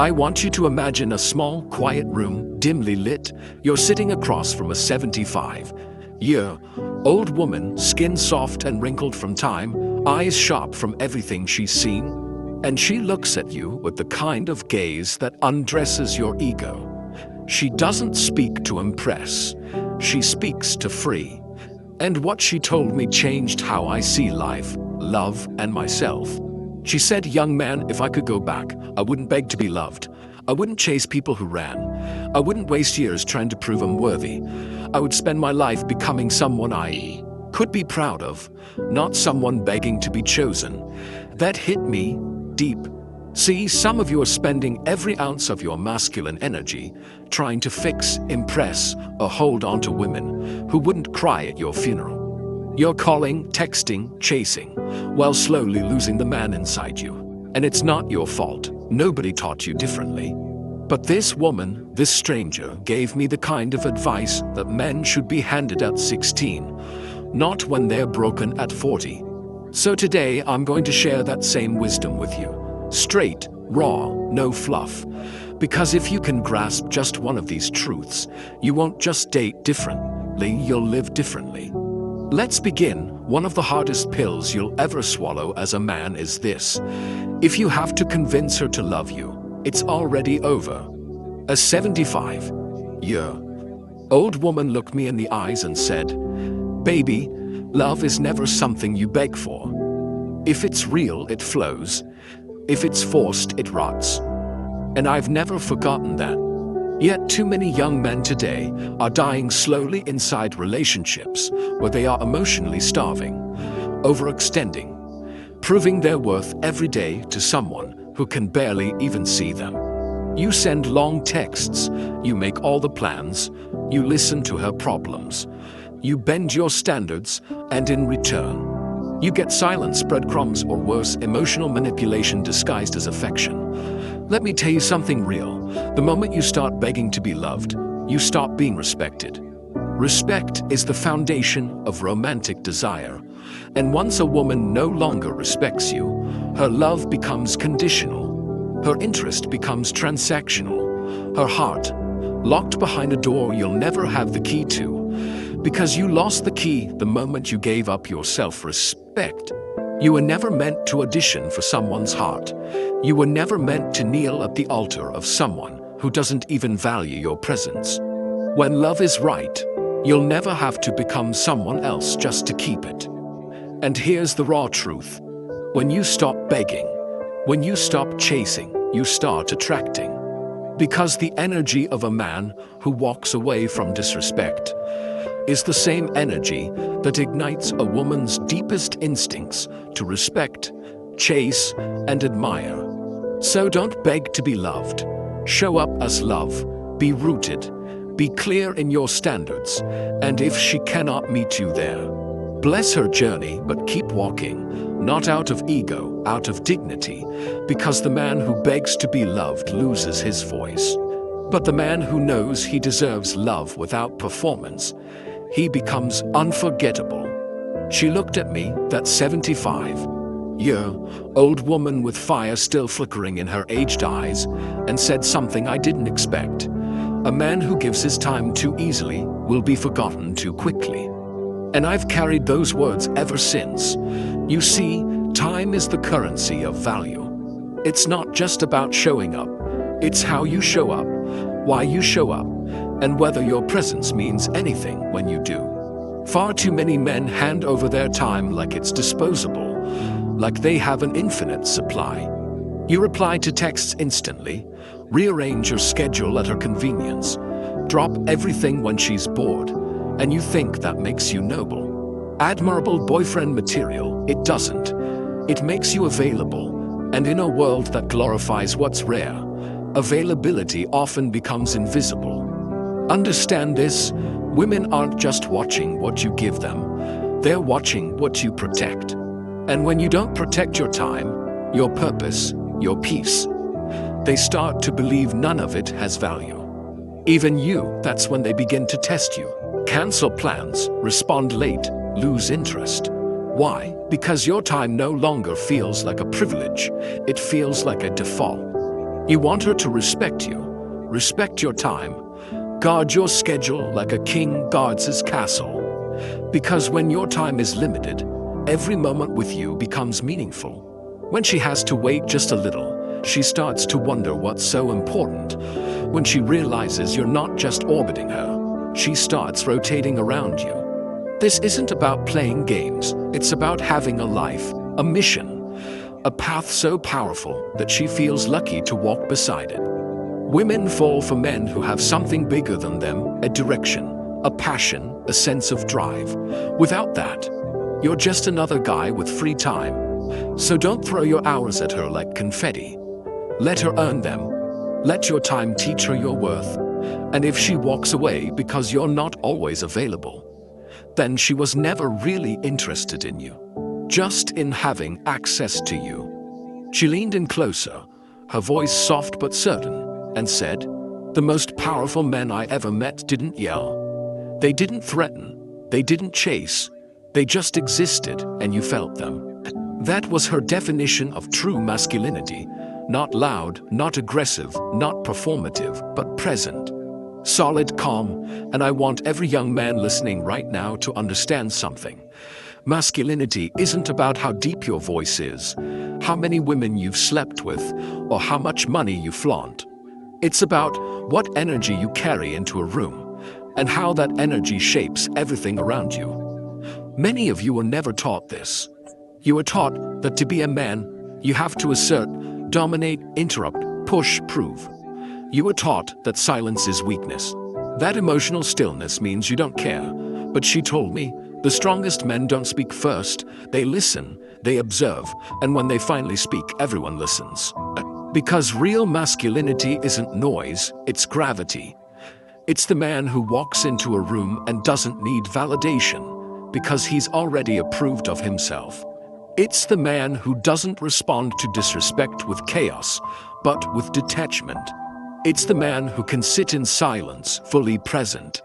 I want you to imagine a small, quiet room, dimly lit. You're sitting across from a 75-year-old woman, skin soft and wrinkled from time, eyes sharp from everything she's seen. And she looks at you with the kind of gaze that undresses your ego. She doesn't speak to impress. She speaks to free. And what she told me changed how I see life, love, and myself. She said, "Young man, if I could go back, I wouldn't beg to be loved. I wouldn't chase people who ran. I wouldn't waste years trying to prove I'm worthy. I would spend my life becoming someone I could be proud of, not someone begging to be chosen." That hit me deep. See, some of you are spending every ounce of your masculine energy trying to fix, impress, or hold on to women who wouldn't cry at your funeral. You're calling, texting, chasing, while slowly losing the man inside you. And it's not your fault. Nobody taught you differently. But this woman, this stranger, gave me the kind of advice that men should be handed at 16, not when they're broken at 40. So today I'm going to share that same wisdom with you. Straight, raw, no fluff. Because if you can grasp just one of these truths, you won't just date differently, you'll live differently. Let's begin. One of the hardest pills you'll ever swallow as a man is this. If you have to convince her to love you, it's already over. A 75-year-old woman looked me in the eyes and said, "Baby, love is never something you beg for. If it's real, it flows. If it's forced, it rots." And I've never forgotten that. Yet too many young men today are dying slowly inside relationships where they are emotionally starving, overextending, proving their worth every day to someone who can barely even see them. You send long texts, you make all the plans, you listen to her problems, you bend your standards, and in return, you get silence, breadcrumbs, or worse, emotional manipulation disguised as affection. Let me tell you something real. The moment you start begging to be loved, you stop being respected. Respect is the foundation of romantic desire. And once a woman no longer respects you, her love becomes conditional. Her interest becomes transactional. Her heart, locked behind a door you'll never have the key to, because you lost the key the moment you gave up your self-respect. You were never meant to audition for someone's heart. You were never meant to kneel at the altar of someone who doesn't even value your presence. When love is right, you'll never have to become someone else just to keep it. And here's the raw truth. When you stop begging, when you stop chasing, you start attracting. Because the energy of a man who walks away from disrespect is the same energy that ignites a woman's deepest instincts to respect, chase, and admire. So don't beg to be loved. Show up as love. Be rooted. Be clear in your standards. And if she cannot meet you there, bless her journey, but keep walking. Not out of ego, out of dignity, because the man who begs to be loved loses his voice. But the man who knows he deserves love without performance, he becomes unforgettable. She looked at me, that 75-year-old woman with fire still flickering in her aged eyes, and said something I didn't expect. A man who gives his time too easily will be forgotten too quickly. And I've carried those words ever since. You see, time is the currency of value. It's not just about showing up. It's how you show up, why you show up, and whether your presence means anything when you do. Far too many men hand over their time like it's disposable, like they have an infinite supply. You reply to texts instantly, rearrange your schedule at her convenience, drop everything when she's bored, and you think that makes you noble. Admirable boyfriend material, it doesn't. It makes you available, and in a world that glorifies what's rare, availability often becomes invisible. Understand this, women aren't just watching what you give them, they're watching what you protect. And when you don't protect your time, your purpose, your peace, they start to believe none of it has value. Even you, that's when they begin to test you. Cancel plans, respond late, lose interest. Why? Because your time no longer feels like a privilege, it feels like a default. You want her to respect you, respect your time, guard your schedule like a king guards his castle. Because when your time is limited, every moment with you becomes meaningful. When she has to wait just a little, she starts to wonder what's so important. When she realizes you're not just orbiting her, she starts rotating around you. This isn't about playing games, it's about having a life, a mission, a path so powerful that she feels lucky to walk beside it. Women fall for men who have something bigger than them, a direction, a passion, a sense of drive. Without that, you're just another guy with free time. So don't throw your hours at her like confetti. Let her earn them. Let your time teach her your worth. And if she walks away because you're not always available, then she was never really interested in you, just in having access to you. She leaned in closer, her voice soft but certain, and said, "The most powerful men I ever met didn't yell. They didn't threaten. They didn't chase. They just existed, and you felt them." That was her definition of true masculinity. Not loud, not aggressive, not performative, but present. Solid, calm, and I want every young man listening right now to understand something. Masculinity isn't about how deep your voice is, how many women you've slept with, or how much money you flaunt. It's about what energy you carry into a room, and how that energy shapes everything around you. Many of you were never taught this. You were taught that to be a man, you have to assert, dominate, interrupt, push, prove. You were taught that silence is weakness. That emotional stillness means you don't care. But she told me, the strongest men don't speak first. They listen, they observe, and when they finally speak, everyone listens. Because real masculinity isn't noise, it's gravity. It's the man who walks into a room and doesn't need validation, because he's already approved of himself. It's the man who doesn't respond to disrespect with chaos, but with detachment. It's the man who can sit in silence, fully present,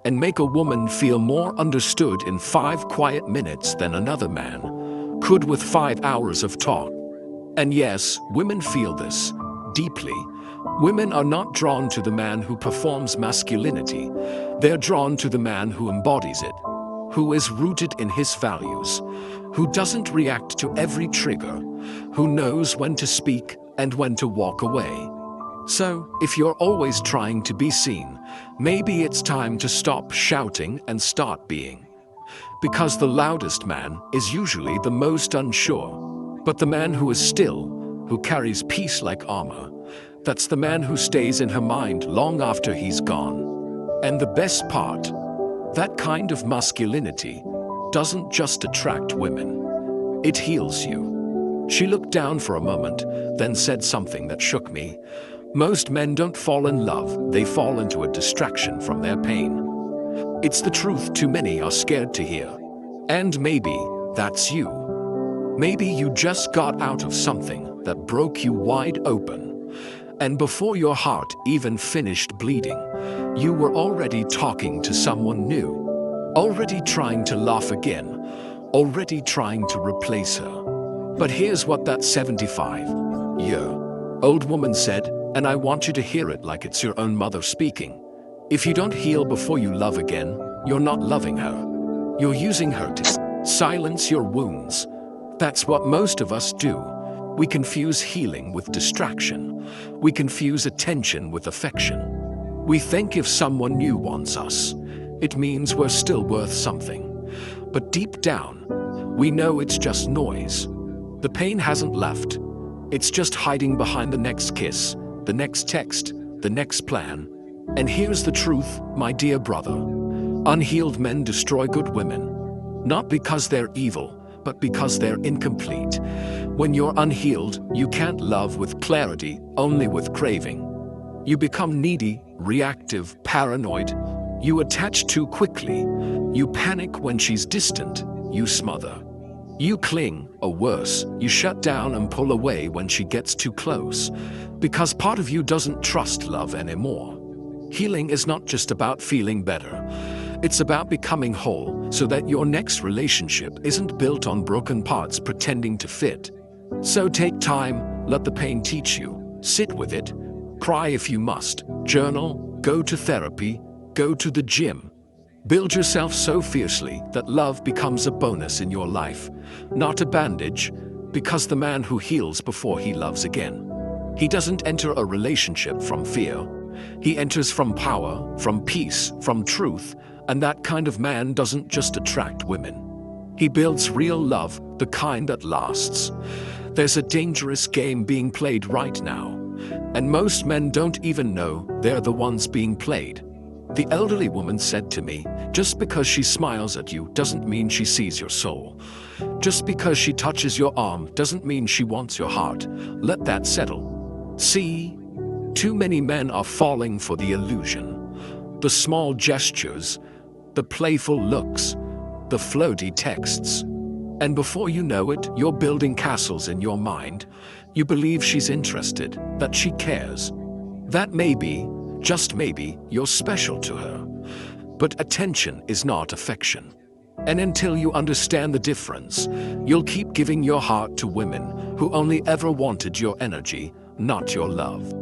and make a woman feel more understood in 5 quiet minutes than another man could with 5 hours of talk. And yes, women feel this deeply. Women are not drawn to the man who performs masculinity. They're drawn to the man who embodies it, who is rooted in his values, who doesn't react to every trigger, who knows when to speak and when to walk away. So, if you're always trying to be seen, maybe it's time to stop shouting and start being. Because the loudest man is usually the most unsure. But the man who is still, who carries peace like armor, that's the man who stays in her mind long after he's gone. And the best part, that kind of masculinity doesn't just attract women. It heals you. She looked down for a moment, then said something that shook me. Most men don't fall in love, they fall into a distraction from their pain. It's the truth too many are scared to hear. And maybe that's you. Maybe you just got out of something that broke you wide open. And before your heart even finished bleeding, you were already talking to someone new. Already trying to laugh again. Already trying to replace her. But here's what that 75-year-old woman said, and I want you to hear it like it's your own mother speaking. If you don't heal before you love again, you're not loving her. You're using her to silence your wounds. That's what most of us do. We confuse healing with distraction. We confuse attention with affection. We think if someone new wants us, it means we're still worth something. But deep down, we know it's just noise. The pain hasn't left. It's just hiding behind the next kiss, the next text, the next plan. And here's the truth, my dear brother. Unhealed men destroy good women. Not because they're evil, but because they're incomplete. When you're unhealed, you can't love with clarity, only with craving. You become needy, reactive, paranoid. You attach too quickly. You panic when she's distant. You smother. You cling, or worse, you shut down and pull away when she gets too close. Because part of you doesn't trust love anymore. Healing is not just about feeling better. It's about becoming whole so that your next relationship isn't built on broken parts pretending to fit. So take time, let the pain teach you. Sit with it, cry if you must, journal, go to therapy, go to the gym. Build yourself so fiercely that love becomes a bonus in your life, not a bandage, because the man who heals before he loves again. He doesn't enter a relationship from fear. He enters from power, from peace, from truth, and that kind of man doesn't just attract women. He builds real love, the kind that lasts. There's a dangerous game being played right now, and most men don't even know they're the ones being played. The elderly woman said to me, just because she smiles at you doesn't mean she sees your soul. Just because she touches your arm doesn't mean she wants your heart. Let that settle. See, too many men are falling for the illusion. The small gestures, the playful looks, the floaty texts. And before you know it, you're building castles in your mind. You believe she's interested, that she cares. That maybe, just maybe, you're special to her. But attention is not affection. And until you understand the difference, you'll keep giving your heart to women who only ever wanted your energy, not your love.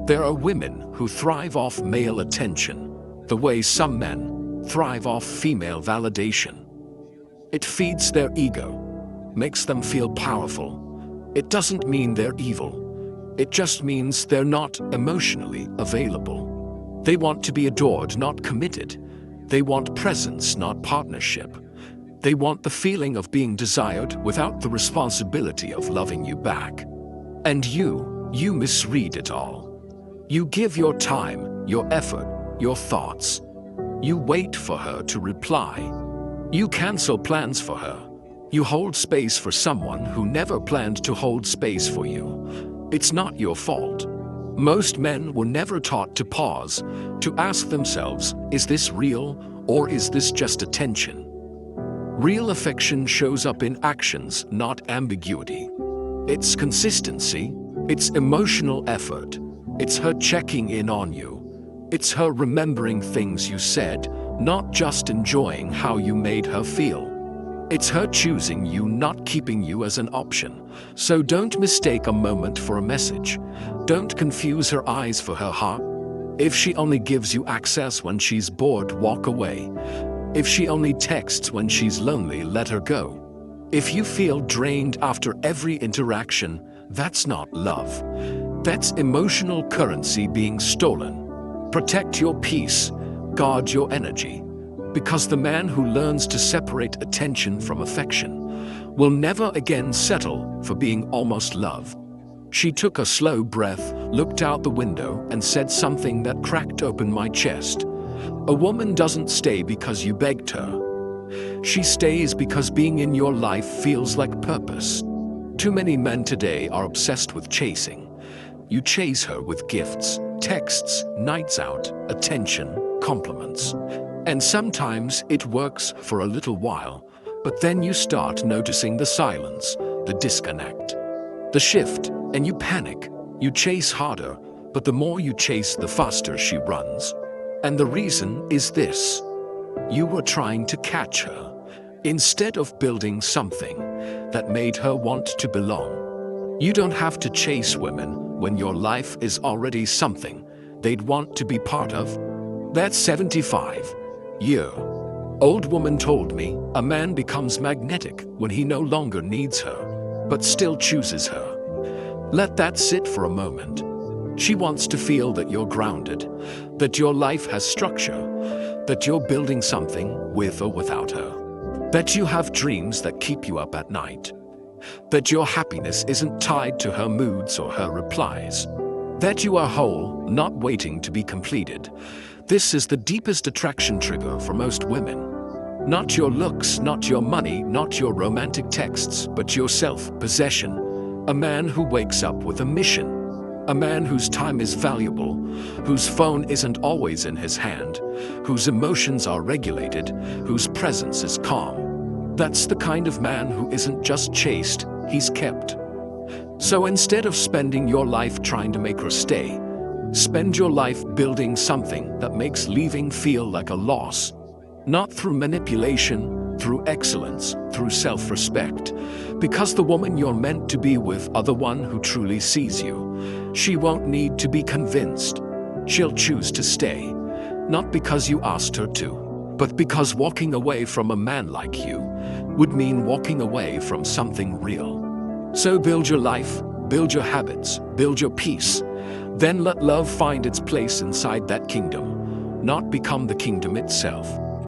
There are women who thrive off male attention, the way some men thrive off female validation. It feeds their ego, makes them feel powerful. It doesn't mean they're evil. It just means they're not emotionally available. They want to be adored, not committed. They want presence, not partnership. They want the feeling of being desired without the responsibility of loving you back. And you misread it all. You give your time, your effort, your thoughts. You wait for her to reply. You cancel plans for her. You hold space for someone who never planned to hold space for you. It's not your fault. Most men were never taught to pause, to ask themselves, is this real or is this just attention? Real affection shows up in actions, not ambiguity. It's consistency, it's emotional effort, it's her checking in on you. It's her remembering things you said, not just enjoying how you made her feel. It's her choosing you, not keeping you as an option. So don't mistake a moment for a message. Don't confuse her eyes for her heart. If she only gives you access when she's bored, walk away. If she only texts when she's lonely, let her go. If you feel drained after every interaction, that's not love. That's emotional currency being stolen. Protect your peace, guard your energy. Because the man who learns to separate attention from affection will never again settle for being almost love. She took a slow breath, looked out the window, and said something that cracked open my chest. A woman doesn't stay because you begged her. She stays because being in your life feels like purpose. Too many men today are obsessed with chasing. You chase her with gifts, texts, nights out, attention, compliments. And sometimes it works for a little while, but then you start noticing the silence, the disconnect, the shift, and you panic. You chase harder, but the more you chase, the faster she runs. And the reason is this: you were trying to catch her, instead of building something that made her want to belong. You don't have to chase women when your life is already something they'd want to be part of. That 75-year-old woman told me a man becomes magnetic when he no longer needs her, but still chooses her. Let that sit for a moment. She wants to feel that you're grounded, that your life has structure, that you're building something with or without her, that you have dreams that keep you up at night, that your happiness isn't tied to her moods or her replies, that you are whole, not waiting to be completed. This is the deepest attraction trigger for most women. Not your looks, not your money, not your romantic texts, but your self-possession. A man who wakes up with a mission. A man whose time is valuable, whose phone isn't always in his hand, whose emotions are regulated, whose presence is calm. That's the kind of man who isn't just chased, he's kept. So instead of spending your life trying to make her stay, spend your life building something that makes leaving feel like a loss. Not through manipulation, through excellence, through self-respect. Because the woman you're meant to be with are the one who truly sees you. She won't need to be convinced. She'll choose to stay, not because you asked her to, but because walking away from a man like you would mean walking away from something real. So build your life, build your habits, build your peace. Then let love find its place inside that kingdom, not become the kingdom itself.